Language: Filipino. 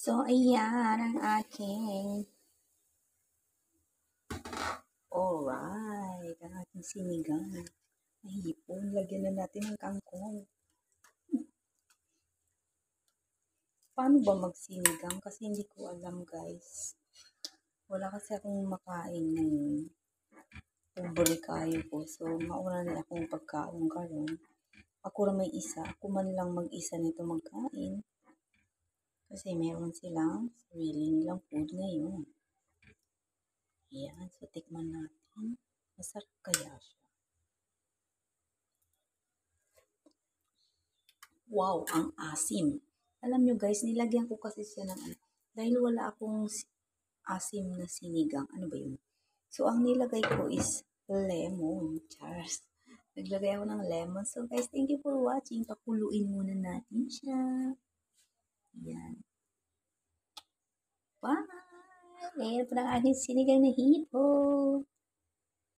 So, ayan ang aking alright, ang aking sinigang na hipon. Lagyan na natin ng kangkong. Paano ba magsinigang? Kasi hindi ko alam, guys. Wala kasi akong makain ngayon. Pobre kayo po. So, mauna na akong pagkaon karon. Ako na may isa. Ako man lang mag-isa nito magkain. Kasi meron silang sarili nilang food ngayon. Ayan. So, tikman natin. Masarap kaya siya. Wow, ang asim. Alam nyo guys, nilagyan ko kasi siya ng dahil wala akong asim na sinigang. Ano ba yun? So, ang nilagay ko is lemon. Chars. Naglagay ako ng lemon. So, guys, thank you for watching. Pakuluin muna natin siya. Yan. Bye! Ayan po ng aking sinigang na hipon.